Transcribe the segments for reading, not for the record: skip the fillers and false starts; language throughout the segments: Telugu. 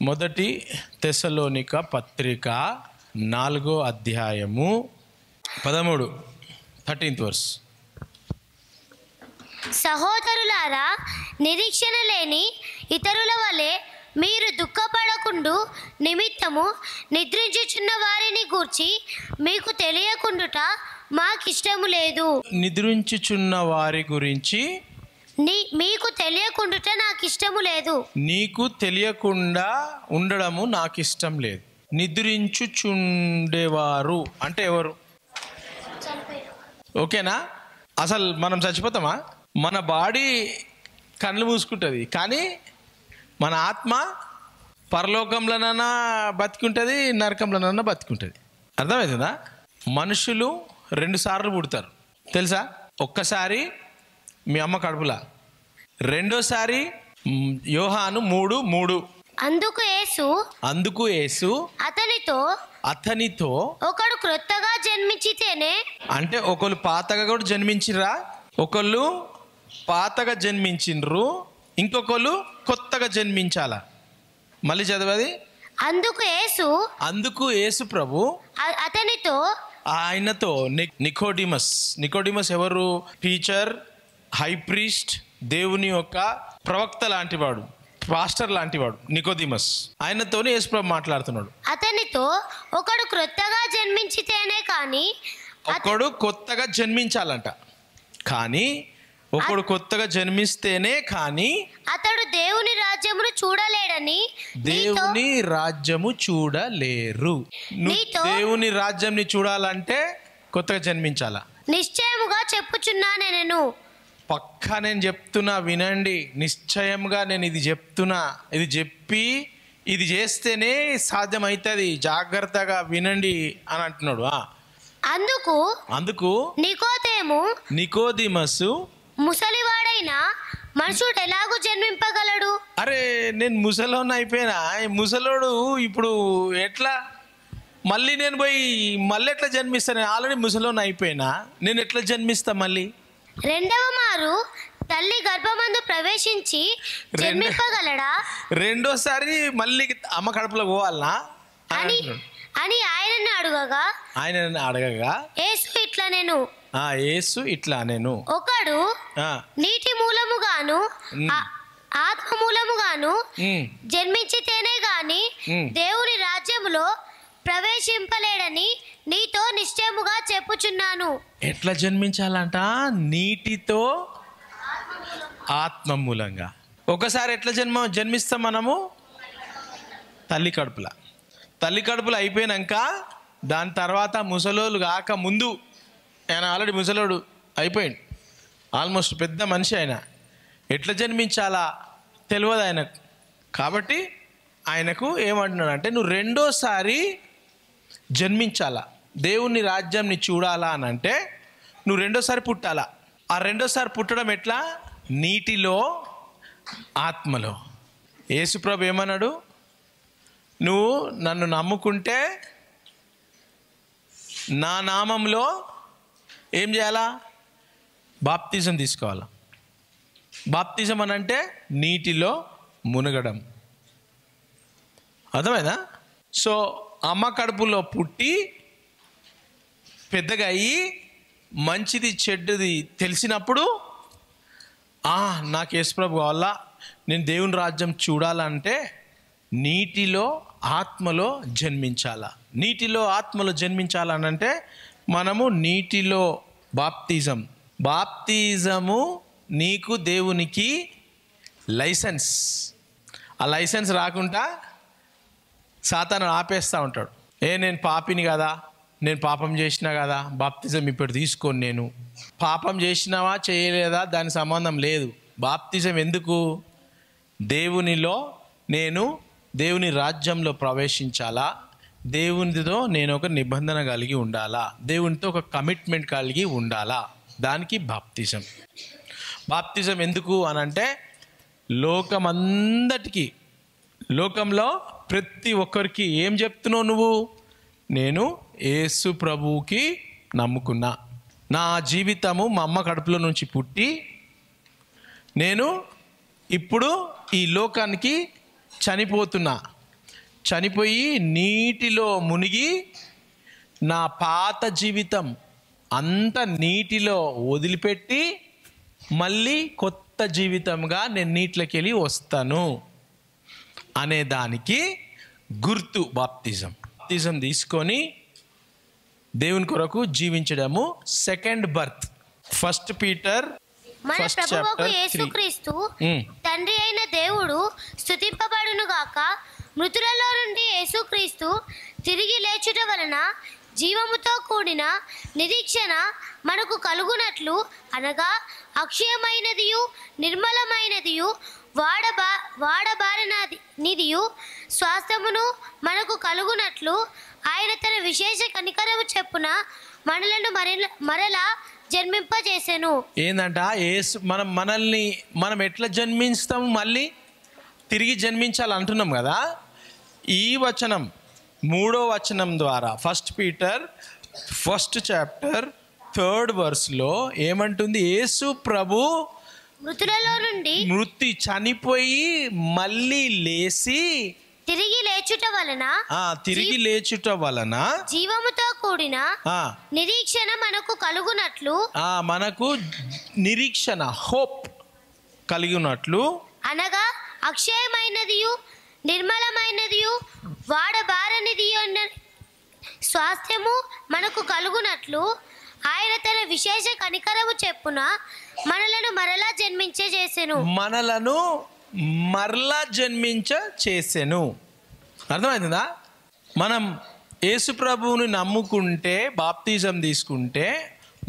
మొదటి తెస్సలోనిక పత్రిక 4వ అధ్యాయము 13th వర్స్. సహోదరులారా, నిరీక్షణ లేని ఇతరుల వలె మీరు దుఃఖపడకుండు నిమిత్తము నిద్రించుచున్న వారిని గూర్చి మీకు తెలియకుండుట మాకిష్టము లేదు. నిద్రించుచున్న వారి గురించి మీకు తెలియకుండుట నాకు ఇష్టము లేదు. నీకు తెలియకుండా ఉండడము నాకు ఇష్టం లేదు. నిద్రించుచుండేవారు అంటే ఎవరు? ఓకేనా? అసలు మనం చచ్చిపోతామా? మన బాడీ కళ్ళు మూసుకుంటుంది, కానీ మన ఆత్మ పరలోకంలోనైనా బతికుంటుంది, నరకంలోనైనా బతికుంటుంది. అర్థమవుతుందా? మనుషులు 2 సార్లు పుడతారు తెలుసా? ఒక్కసారి మీ అమ్మ కడుపులా, రెండోసారి యోహాను 3:3. అందుకు యేసు అతనితో ఒకడు క్రొత్తగా జన్మించితేనే, అంటే ఒకళ్ళు పాతగా కూడా జన్మించిర్రా, ఒకళ్ళు పాతగా జన్మించిండ్రు, ఇంకొకళ్ళు కొత్తగా జన్మించాలా. మళ్ళీ చదవది. అందుకు యేసు ప్రభు ఆయనతో నికోడిమస్ ఎవరు? టీచర్, హై ప్రీస్ట్, దేవుని యొక్క ప్రవక్త లాంటివాడు, పాస్టర్ లాంటివాడు నికోడిమస్. ఆయనతోనే యేసు ప్రభు మాట్లాడుతున్నాడు. అతనితో ఒకడు క్రొత్తగా జన్మించితేనే కానీ, ఒకడు కొత్తగా జన్మించాలంట, కానీ ఒకడు కొత్తగా జన్మిస్తేనే కానీ అతడు దేవుని రాజ్యమును చూడలేడని. దేవుని రాజ్యము చూడలేరు. దేవుని రాజ్యంని చూడాలంటే కొత్తగా జన్మించాలా. నిశ్చయముగా చెప్పుచున్నాను నేను. పక్కా నేను చెప్తున్నా, వినండి. నిశ్చయంగా నేను ఇది చెప్తున్నా. ఇది చెప్పి ఇది చేస్తేనే సాధ్యమవుతుంది. జాగ్రత్తగా వినండి అని అంటున్నాడు. అందుకు నికోదిమసు, ముసలివాడైన మనుషుడు ఎలాగూ జన్మింపగలడు? అరే, నేను ముసలోని అయిపోయినా, ముసలోడు ఇప్పుడు ఎట్లా మళ్ళీ నేను పోయి మళ్ళీ ఎట్లా జన్మిస్తాను? ఆల్రెడీ ముసలోని అయిపోయినా, నేను ఎట్లా జన్మిస్తా మళ్ళీ? రెండవ మారు తల్లి గర్భమందు ప్రవేశించి జన్మింపగలడా? రెండోసారి మళ్ళీ అమ్మ కడుపులో పోవాలనా అని ఆయనను అడగగా యేసు ఇట్లా నేను ఒకడు నీటి మూలముగాను ఆత్మ మూలముగాను జన్మించితేనే గాని దేవుని రాజ్యములో ప్రవేశింపలేడని నీతో నిశ్చయముగా చెప్పుచున్నాను. ఎట్లా జన్మించాలంట? నీటితో ఆత్మ మూలంగా. ఒకసారి ఎట్లా జన్మిస్తాం మనము? తల్లి కడుపులో అయిపోయినాక, దాని తర్వాత ముసలోళ్ళు కాక ముందు, ఆయన ఆల్రెడీ ముసలోడు అయిపోయింది, ఆల్మోస్ట్ పెద్ద మనిషి. ఆయన ఎట్లా జన్మించాలా తెలియదు ఆయనకు. కాబట్టి ఆయనకు ఏమంటున్నాడు అంటే, నువ్వు రెండోసారి జన్మించాలా, దేవుని రాజ్యంని చూడాలా అని అంటే నువ్వు రెండోసారి పుట్టాలా. ఆ రెండోసారి పుట్టడం ఎట్లా? నీటిలో, ఆత్మలో. యేసుప్రభు ఏమన్నాడు? నువ్వు నన్ను నమ్ముకుంటే నా నామంలో ఏం చేయాలా? బాప్తిజం తీసుకోవాలా. బాప్తిజం అని అంటే నీటిలో మునగడం. అర్థమైందా? సో అమ్మ కడుపులో పుట్టి పెద్దగా అయ్యి మంచిది చెడ్డది తెలిసినప్పుడు, నాకు యేసుప్రభు కావాలా, నేను దేవుని రాజ్యం చూడాలంటే నీటిలో ఆత్మలో జన్మించాలా. నీటిలో ఆత్మలో జన్మించాలనంటే మనము నీటిలో బాప్తిజము నీకు దేవునికి లైసెన్స్. ఆ లైసెన్స్ రాకుండా సాతాను ఆపేస్తూ ఉంటాడు. నేను పాపిని కదా, నేను పాపం చేసినా కదా, బాప్తిజం ఇప్పుడు తీసుకోను. నేను పాపం చేసినావా చేయలేదా దాని సంబంధం లేదు. బాప్తిజం ఎందుకు? దేవునిలో నేను దేవుని రాజ్యంలో ప్రవేశించాలా, దేవునితో నేను ఒక నిబంధన కలిగి ఉండాలా, దేవునితో ఒక కమిట్మెంట్ కలిగి ఉండాలా, దానికి బాప్తిజం ఎందుకు అనంటే, లోకంలో ప్రతి ఒక్కరికి ఏం చెప్తున్నావు నువ్వు? నేను యేసు ప్రభువుకి నమ్ముకున్నా, నా జీవితము మా అమ్మ కడుపులో నుంచి పుట్టి నేను ఇప్పుడు ఈ లోకానికి చనిపోతున్నా, చనిపోయి నీటిలో మునిగి నా పాత జీవితం అంత నీటిలో వదిలిపెట్టి మళ్ళీ కొత్త జీవితంగా నేను నీటిలోకి వెళ్ళి వస్తాను అనే దానికి గుర్తు బాప్తిజం. బాప్తిజం తీసుకొని దేవుని కొరకు జీవించడము సెకండ్ బర్త్. ఫస్ట్ పీటర్ మన ప్రభువుకు యేసుక్రీస్తు తండ్రి అయిన దేవుడు స్తుతింపబడును గాక. మృతులలో నుండి యేసుక్రీస్తు తిరిగి లేచుట వలన జీవముతో కూడిన నిరీక్షణ మనకు కలుగునట్లు, అనగా అక్షయమైనదియు నిర్మలమైనదియు వాడబారనిదియు స్వాస్థ్యమును మనకు కలుగునట్లు ఆయన తన విశేష కనికరము చెప్పున మనలను మరలా జన్మింపజేసెను. ఏందంట మనం ఎట్లా జన్మిస్తాము, మళ్ళీ తిరిగి జన్మించాలి అంటున్నాం కదా. ఈ వచనం 3వ వచనం ద్వారా first Peter 1st chapter 3rd verseలో ఏమంటుంది? యేసు ప్రభు మృతులలో నుండి చనిపోయి మళ్ళీ లేచి తిరిగి లేచుట వలన జీవముతో కూడిన నిరీక్షణ మనకు కలుగునట్లు, మనకు నిరీక్షణ హోప్ కలిగినట్లు, అనగా అక్షయమైనదియు నిర్మలమైనదియు వాడబారనిదియు స్వాస్థ్యము మనకు కలుగునట్లు ఆయన తన విశేష కనికరము చెప్పున మనలను మరలా జన్మించేసెను. అర్థమవుతుందా? మనం యేసు ప్రభువుని నమ్ముకుంటే, బాప్తిజం తీసుకుంటే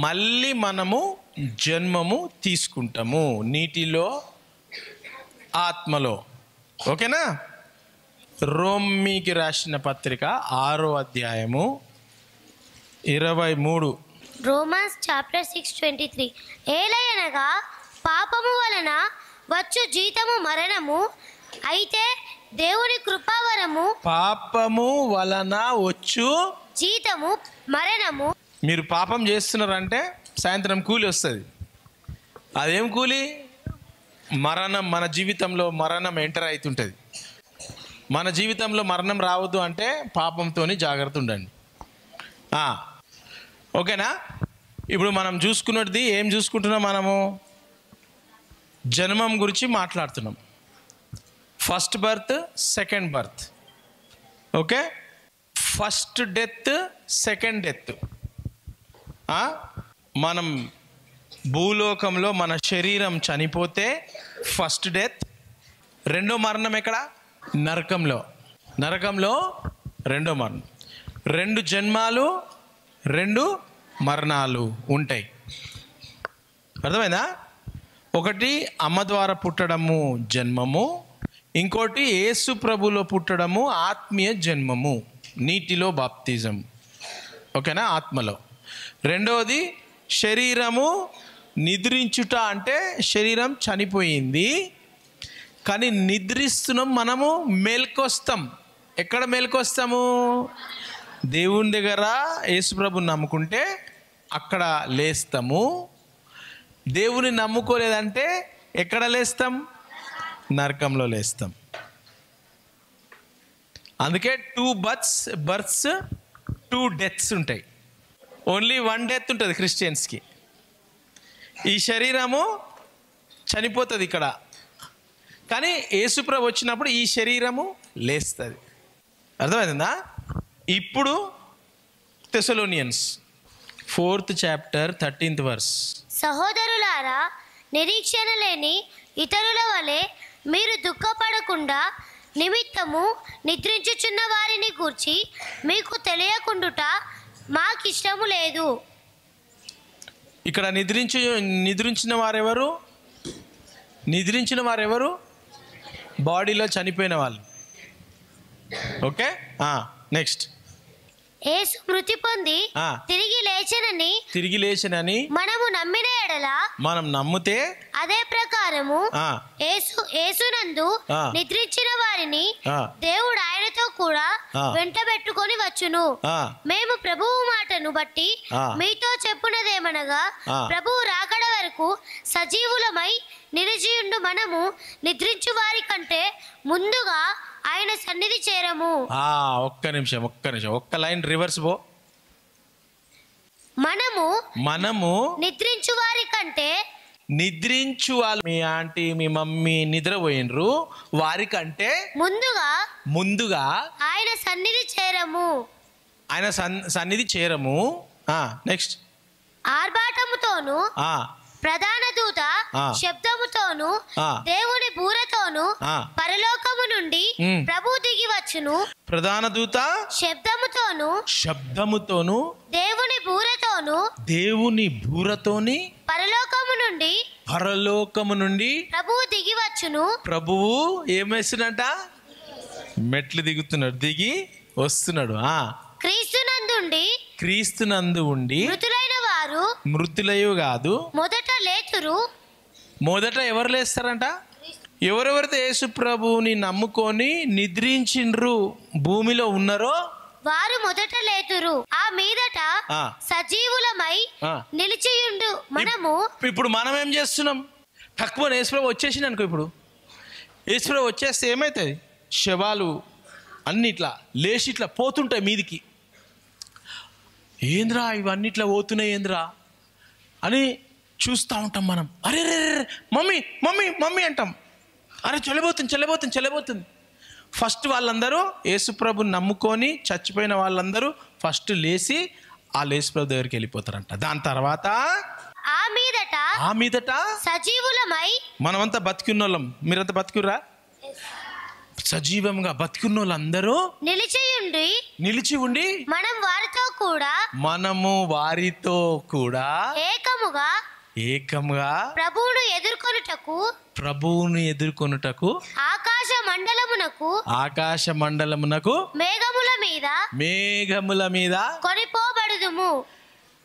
మళ్ళీ మనము జన్మము తీసుకుంటాము, నీటిలో ఆత్మలో. ఓకేనా? రోమీకి రాసిన పత్రిక 6వ అధ్యాయము 23. Romans chapter 6:23. ఏలయనగా పాపము వలన వచ్చు జీతము మరణము, అయితే దేవుని కృపావరము పాపము వలన వచ్చు జీతము మరణము. మీరు పాపం చేస్తున్నారంటే సాయంత్రం కూలి వస్తుంది. అదేం కూలి? మరణం. మన జీవితంలో మరణం ఎంటర్ అవుతుంటుంది. మన జీవితంలో మరణం రావద్దు అంటే పాపంతో జాగ్రత్త ఉండండి. ఓకేనా? ఇప్పుడు మనం చూసుకున్నది ఏం చూసుకుంటున్నాం? మనము జన్మం గురించి మాట్లాడుతున్నాం. First birth, second birth. Okay? First death, second death. మనం భూలోకంలో మన శరీరం చనిపోతే ఫస్ట్ డెత్. రెండో మరణం ఎక్కడ? నరకంలో. రెండో మరణం. 2 జన్మాలు, 2 మరణాలు ఉంటాయి. అర్థమైందా? ఒకటి అమ్మ ద్వారా పుట్టడము జన్మము, ఇంకోటి యేసు ప్రభులో పుట్టడము ఆత్మీయ జన్మము, నీటిలో బాప్తిజం. ఓకేనా? ఆత్మలో. రెండవది శరీరము నిద్రించుట, అంటే శరీరం చనిపోయింది కానీ నిద్రిస్తున్నాం, మనము మేల్కొస్తాం. ఎక్కడ మేల్కొస్తాము? దేవుని దగ్గర యేసు ప్రభుని నమ్ముకుంటే అక్కడ లేస్తాము. దేవుని నమ్ముకోలేదంటే ఎక్కడ లేస్తాం? నరకంలో లేస్తాం. అందుకే 2 బర్త్స్ 2 డెత్స్ ఉంటాయి. ఓన్లీ 1 డెత్ ఉంటుంది క్రిస్టియన్స్కి. ఈ శరీరము చనిపోతుంది ఇక్కడ, కానీ యేసుప్రభు వచ్చినప్పుడు ఈ శరీరము లేస్తుంది. అర్థమవుతుందా? ఇప్పుడు Thessalonians 4th chapter 13th verse. సహోదరులారా, నిరీక్షణ లేని ఇతరుల వలె మీరు దుఃఖపడకుండా నిమిత్తము నిద్రించుచున్న వారిని గూర్చి మీకు తెలియకుండుట మాకిష్టము లేదు. ఇక్కడ నిద్రించిన వారెవరు? బాడీలో చనిపోయిన వాళ్ళు. ఓకే? నెక్స్ట్. యేసు మృతి పొంది తిరిగి లేచెనని మనము నమ్మిన ఎడల, మనం నమ్మితే అదే ప్రకారము యేసునందు నిద్రించిన వారిని దేవుడు ఆయనతో కూడా వెంటబెట్టుకొని వచ్చును. మేము ప్రభువు మాటను బట్టి మీతో చెప్పున్నదేమనగా, ప్రభువు రాకడ వరకు సజీవులమై నిలిచియుండు మనము నిద్రించు వారి కంటే ముందుగా ఆయన సన్నిధి చేరము. ఒక్క నిమిషం ఒక్క లైన్ రివర్స్ పో. మనము నిద్రించు వారి కంటే, నిద్రించు వాళ్ళు, మీ ఆంటీ మీ మమ్మీ నిద్రపోయినరు, వారికంటే ముందుగా ఆయన సన్నిధి చేరము. ఆయన సన్నిధి చేరము. నెక్స్ట్, ఆర్భాటముతోను ప్రధాన దూత శబ్దముతోను దేవుని బూరతోను పరలోకము నుండి ప్రభు దిగి వచ్చును. ప్రధాన దూత శబ్దముతోను దేవుని బూరతోని పరలోకము నుండి ప్రభువు దిగి వచ్చును. ప్రభువు ఏమేస్తున్నట? మెట్లు దిగుతున్నాడు, దిగి వస్తున్నాడు. క్రీస్తునందు ఉండి మృతులైన వారు మృతులయు కాదు మొదట ఎవరు లేస్తారంట? ఎవరెవరైతే యేసు ప్రభువుని నమ్ముకొని నిద్రించిండ్రు, భూమిలో ఉన్నారో వారు మొదట లేతురు. ఆ మీదట సజీవులమై నిలిచియుండు మనము. ఇప్పుడు మనం ఏం చేస్తున్నాం? తక్కువ యేసుప్రభు వచ్చేసింది అనుకో. ఇప్పుడు యేసుప్రభు వచ్చేస్తే ఏమవుతుంది? శవాలు అన్ని ఇట్లా లేచి ఇట్లా పోతుంటాయి మీదికి. ఏంద్రా ఇవన్నీ ఇట్లా పోతున్నాయి ఏంద్రా అని చూస్తూ ఉంటాం మనం. అరే రే మమ్మీ మమ్మీ మమ్మీ అంటాం. అరే చల్లబోతుంది. ఫస్ట్ వాళ్ళందరూ యేసుప్రభుని నమ్ముకొని చచ్చిపోయిన వాళ్ళందరూ ఫస్ట్ లేచి ఆ యేసుప్రభు దగ్గరికి వెళ్ళిపోతారంట. దాని తర్వాత ఆ మీదట సజీవులమై, మనమంతా బతికున్నోళ్ళం, మీరంతా బతికుర్రా? సజీవంగా బతికున్న వాళ్ళందరూ నిలిచి ఉండి మనము వారితో కూడా ఏకముగా ప్రభువును ఎదుర్కొనుటకు ఆకాశ మండలమునకు మేఘముల మీద కొనిపోబడుదుము.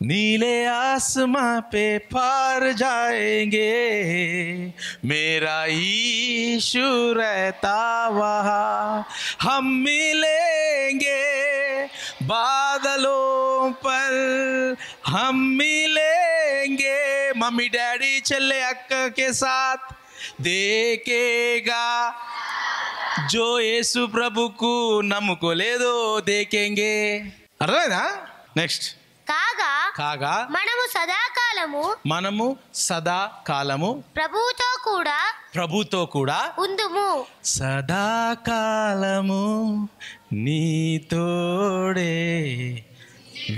नीले आसमां पे पार जाएंगे, मेरा यीशु रहता वहाँ, हम मिलेंगे बादलों पर, हम मिलेंगे मम्मी डैडी चले अक्का के साथ, देखेगा जो यीशु प्रभु को नमको ले दो देखेंगे. अर्थమైందా? నెక్స్ట్, కాగా మనము సదాకాలము ప్రభుతో కూడా ఉందుము. సదాకాలము నీతోడే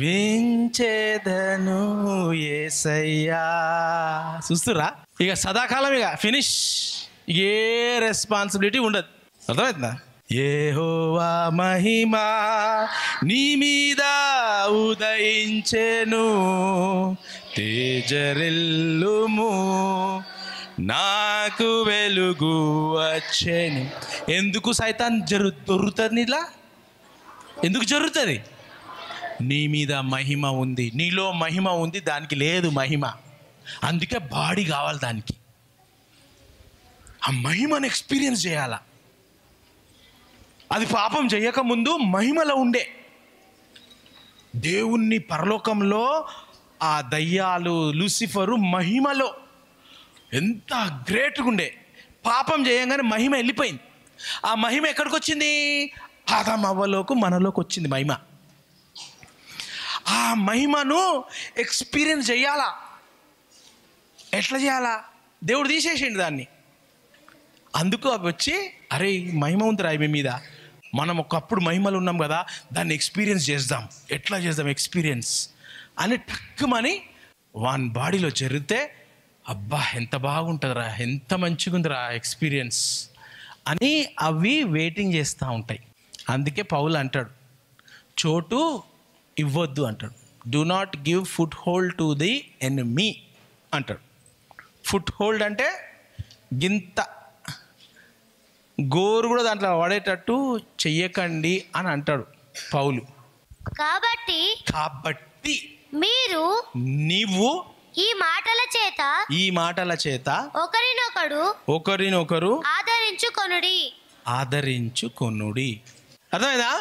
వించెదను యేసయ్యా. చూస్తురా? ఇక సదాకాలం ఇక ఫినిష్, ఏ రెస్పాన్సిబిలిటీ ఉండదు. అర్థమవుతుందా? యెహోవా మహిమా నీ మీద ఉదయించెను, తేజరిల్లుము నాకు వెలుగు వచ్చెను. ఎందుకు సైతాన్ దొరుకుతుంది? ఇలా ఎందుకు జరుగుతుంది? నీ మీద మహిమ ఉంది, నీలో మహిమ ఉంది, దానికి లేదు మహిమ. అందుకే బాడీ కావాలి దానికి. ఆ మహిమను ఎక్స్పీరియన్స్ చేయాల. అది పాపం చేయకముందు మహిమలో ఉండే. దేవుణ్ణి పరలోకంలో ఆ దయ్యాలు లూసిఫరు మహిమలో ఎంత గ్రేట్గా ఉండే. పాపం చేయంగానే మహిమ వెళ్ళిపోయింది. ఆ మహిమ ఎక్కడికి వచ్చింది? ఆదాము అవ్వలోకి మనలోకి వచ్చింది మహిమ. ఆ మహిమను ఎక్స్పీరియన్స్ చేయాలా. ఎట్లా చేయాలా? దేవుడు తీసేసిండు దాన్ని. అందుకు అవి వచ్చి, అరే మహిమ ఉందిరా మీ మీద, మనం ఒకప్పుడు మహిమలు ఉన్నాం కదా, దాన్ని ఎక్స్పీరియన్స్ చేద్దాం. ఎట్లా చేద్దాం ఎక్స్పీరియన్స్ అని టక్కుమని వాన్ బాడీలో జరిగితే, అబ్బా ఎంత బాగుంటుందిరా, ఎంత మంచిగా ఉందిరా ఎక్స్పీరియన్స్ అని అవి వెయిటింగ్ చేస్తూ ఉంటాయి. అందుకే పౌలు అంటాడు, చోటు ఇవ్వద్దు అంటాడు. Do not give foot hold to the enemy అంటాడు. ఫుట్ హోల్డ్ అంటే గింత గోరు కూడా దాంట్లో పడేటట్టు చెయ్యకండి అని అంటాడు పౌలు. కాబట్టి నీవు ఈ మాటల చేత ఒకరినొకరు ఆదరించుకొనుడి. అర్థమైందా?